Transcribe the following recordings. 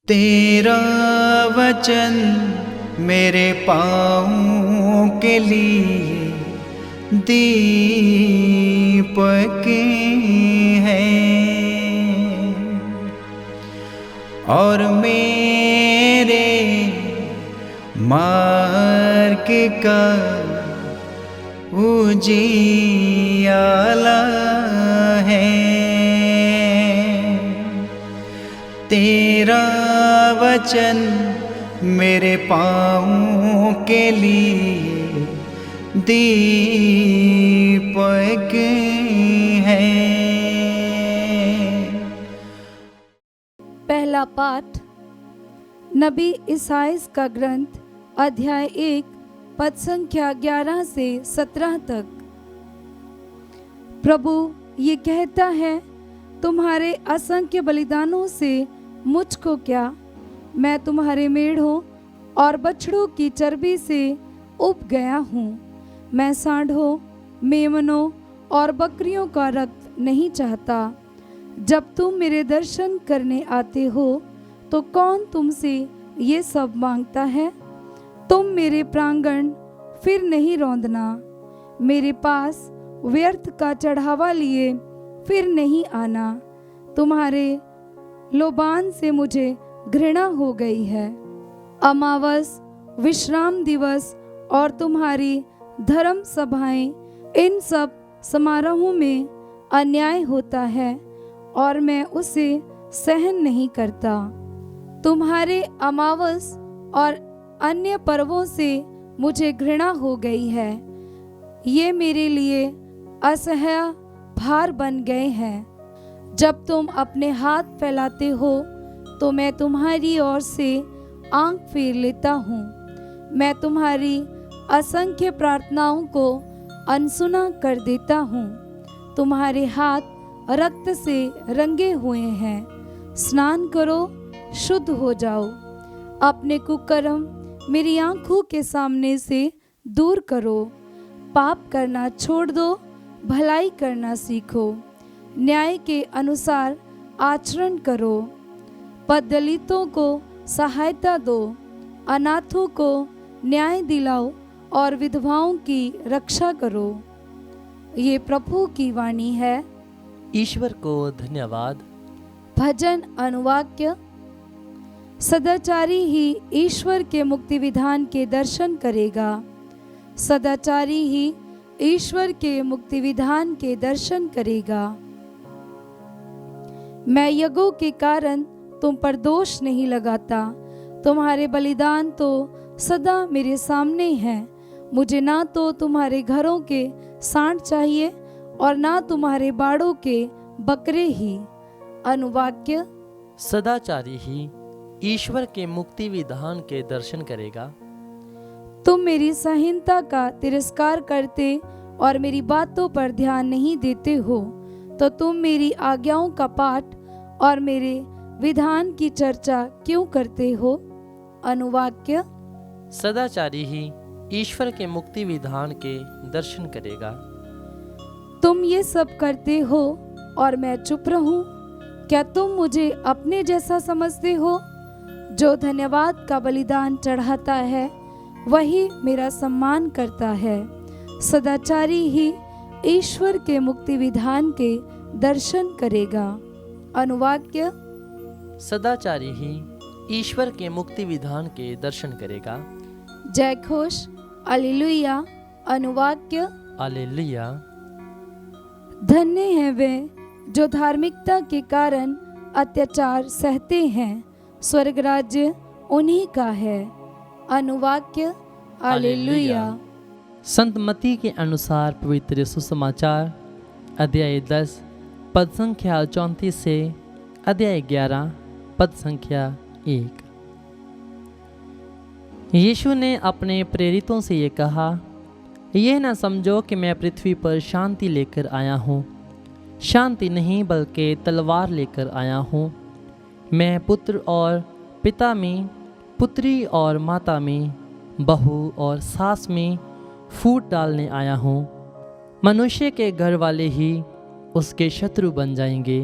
तेरा वचन मेरे पाँवों के लिए दीपक है और मेरे मार्ग का उजियाला है। तेरा वचन मेरे पाँवों के लिए दीपक है। पहला पाठ नबी इसाइयाह का ग्रंथ अध्याय 1 पद संख्या 11 से 17 तक। प्रभु ये कहता है, तुम्हारे असंख्य बलिदानों से मुझको क्या, मैं तुम्हारे मेढ़ों और बछड़ों की चर्बी से उब गया हूँ। मैं सांडों, मेमनों और बकरियों का रक्त नहीं चाहता। जब तुम मेरे दर्शन करने आते हो तो कौन तुमसे ये सब मांगता है? तुम मेरे प्रांगण फिर नहीं रौंदना, मेरे पास व्यर्थ का चढ़ावा लिए फिर नहीं आना। तुम्हारे लोबान से मुझे घृणा हो गई है। अमावस, विश्राम दिवस और तुम्हारी धर्म सभाएं, इन सब समारोहों में अन्याय होता है और मैं उसे सहन नहीं करता। तुम्हारे अमावस और अन्य पर्वों से मुझे घृणा हो गई है। ये मेरे लिए असह्य भार बन गए हैं। जब तुम अपने हाथ फैलाते हो तो मैं तुम्हारी ओर से आंख फेर लेता हूँ। मैं तुम्हारी असंख्य प्रार्थनाओं को अनसुना कर देता हूँ। तुम्हारे हाथ रक्त से रंगे हुए हैं। स्नान करो, शुद्ध हो जाओ। अपने कुकर्म मेरी आंखों के सामने से दूर करो। पाप करना छोड़ दो, भलाई करना सीखो। न्याय के अनुसार आचरण करो। पददलितों को सहायता दो, अनाथों को न्याय दिलाओ और विधवाओं की रक्षा करो। ये प्रभु की वाणी है। ईश्वर को धन्यवाद। भजन अनुवाक्य। सदाचारी ही ईश्वर के मुक्ति विधान के दर्शन करेगा। सदाचारी ही ईश्वर के मुक्ति विधान के दर्शन करेगा। मैं यज्ञों के कारण तुम पर दोष नहीं लगाता। तुम्हारे बलिदान तो सदा मेरे सामने हैं। मुझे ना तो तुम्हारे घरों के सांड चाहिए और ना तुम्हारे बाड़ों के बकरे ही। अनुवाक्य। सदाचारी ही ईश्वर के मुक्ति विधान के दर्शन करेगा। तुम मेरी संहिता का तिरस्कार करते और मेरी बातों पर ध्यान नहीं देते हो, तो तुम मेरी आज्ञाओं का पाठ और मेरे विधान की चर्चा क्यों करते हो? अनुवाक्य। सदाचारी ही ईश्वर के मुक्ति विधान के दर्शन करेगा। तुम ये सब करते हो और मैं चुप रहूं? क्या तुम मुझे अपने जैसा समझते हो? जो धन्यवाद का बलिदान चढ़ाता है वही मेरा सम्मान करता है। सदाचारी ही ईश्वर के मुक्ति विधान के दर्शन करेगा। अनुवाक्य। सदाचारी ही ईश्वर के मुक्ति विधान के दर्शन करेगा। जय घोष। हालेलुया। अनुवाक्य। हालेलुया। धन्य हैं वे जो धार्मिकता के कारण अत्याचार सहते हैं, स्वर्ग राज्य उन्हीं का है। अनुवाक्य। हालेलुया। संत मत्ती के अनुसार पवित्र सुसमाचार अध्याय 10 पद संख्या 34 से अध्याय 11 पद संख्या 1। यीशु ने अपने प्रेरितों से ये कहा, यह न समझो कि मैं पृथ्वी पर शांति लेकर आया हूँ। शांति नहीं बल्कि तलवार लेकर आया हूँ। मैं पुत्र और पिता में, पुत्री और माता में, बहू और सास में फूट डालने आया हूँ। मनुष्य के घर वाले ही उसके शत्रु बन जाएंगे।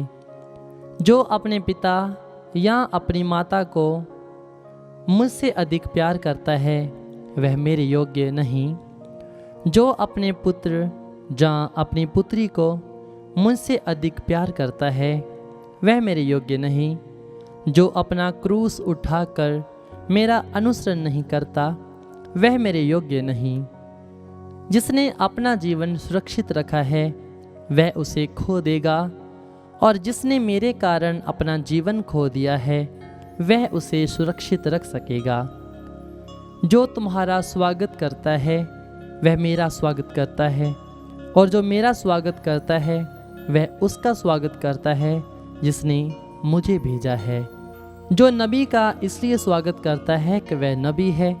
जो अपने पिता या अपनी माता को मुझसे अधिक प्यार करता है वह मेरे योग्य नहीं। जो अपने पुत्र या अपनी पुत्री को मुझसे अधिक प्यार करता है वह मेरे योग्य नहीं। जो अपना क्रूस उठाकर मेरा अनुसरण नहीं करता वह मेरे योग्य नहीं। जिसने अपना जीवन सुरक्षित रखा है वह उसे खो देगा, और जिसने मेरे कारण अपना जीवन खो दिया है वह उसे सुरक्षित रख सकेगा। जो तुम्हारा स्वागत करता है वह मेरा स्वागत करता है, और जो मेरा स्वागत करता है वह उसका स्वागत करता है जिसने मुझे भेजा है। जो नबी का इसलिए स्वागत करता है कि वह नबी है,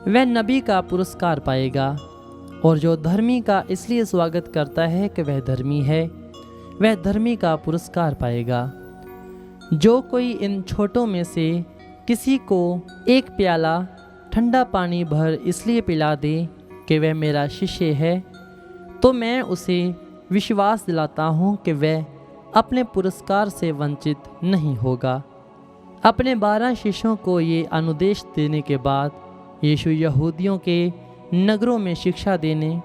वह नबी का पुरस्कार पाएगा, और जो धर्मी का इसलिए स्वागत करता है कि वह धर्मी है, वह धर्मी का पुरस्कार पाएगा। जो कोई इन छोटों में से किसी को एक प्याला ठंडा पानी भर इसलिए पिला दे कि वह मेरा शिष्य है, तो मैं उसे विश्वास दिलाता हूँ कि वह अपने पुरस्कार से वंचित नहीं होगा। अपने 12 शिष्यों को ये अनुदेश देने के बाद यीशु यहूदियों के नगरों में शिक्षा देने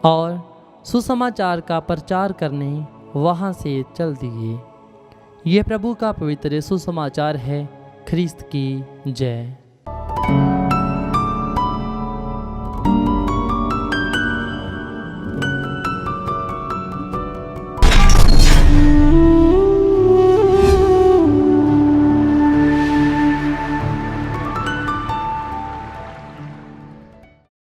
और सुसमाचार का प्रचार करने वहाँ से चल दिए। ये प्रभु का पवित्र सुसमाचार है। ख्रिस्त की जय।